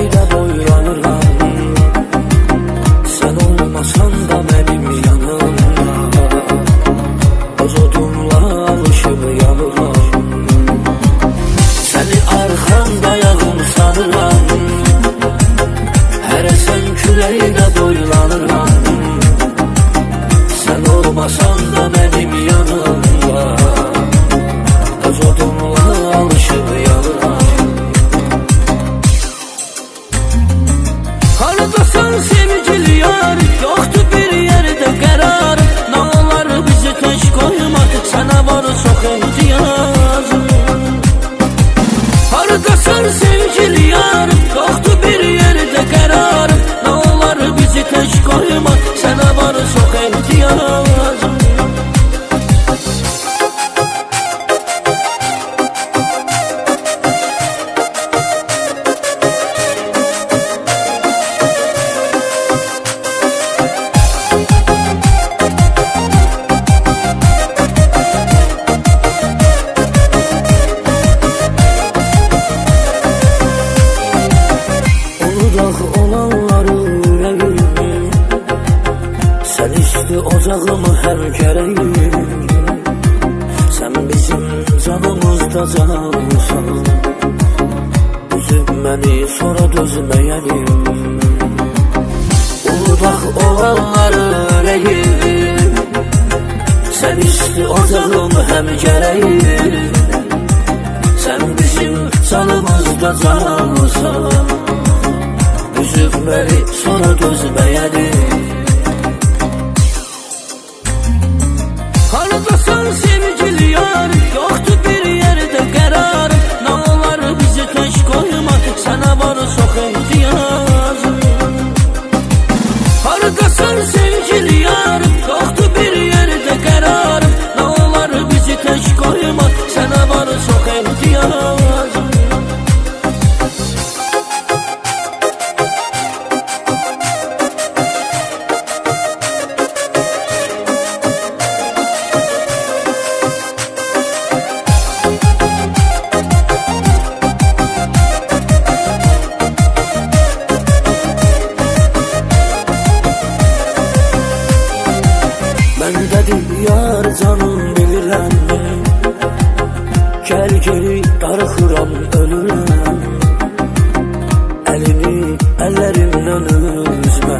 küləkdə boylanıram. Sən olmasan da mənim yanımda, öz odumla alışıb yanıram. Səni arxamda yağım sanıram, hərə sən küləkdə boylanıram. Sən olmasan da mənim yanımda, öz odumla alışıb yanıram. Haradasan sevgili yar, yoxdur bir yerdə qərar. Nə olar bizi tək qoyma, sənə var çox ehtiyacım. Haradasan sevgili yar, yoxdur bir yerdə qərar. Nə olar bizi tək qoyma, sənə var çox ehtiyacım. Olanları ürəyim, sən isti ocağımı həm gərəyim. Sən bizim canımızda canımsan, üzüb məni sonra dözməyəlim. Udaq olanları ürəyim, sən isti ocağımı həm gərəyim. Sən bizim canımızda canımsan, üzüb məni sonra dözməyəlim. Haradasan sevgili yar, yoxdur bir yerdə qərar. Nə olar bizi tək qoyma, sənə var çox ehtiyacım. Haradasan sevgili yar, yoxdur bir yerdə qərar. Nə olar bizi tək qoyma, sənə var çox ehtiyacım. Məndədir yar canım bilirəm, gəl geri darıxıram ölürəm. Əlini əllərimdən üzmə,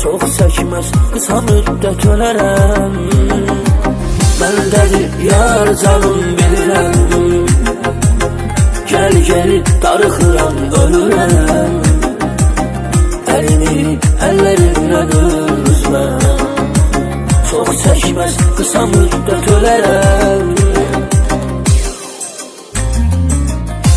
çox çəkməz qısa müddət ölərəm. Məndədir yar canım bilirəm, gəl geri darıxıram ölürəm. Əlini əllərimdən üzmə, çox çəkməz qısa müddət ölərəm.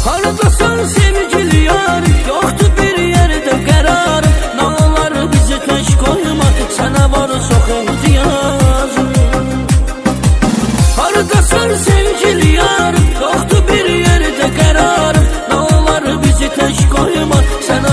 Haradasan sevgili yar, yoxdur bir yerdə qərar. Nə olar bizi tək qoyma, sənə var çox ehtiyacım. Haradasan sevgili yar, yoxdur bir yerdə qərar. Nə olar bizi tək qoyma, sənə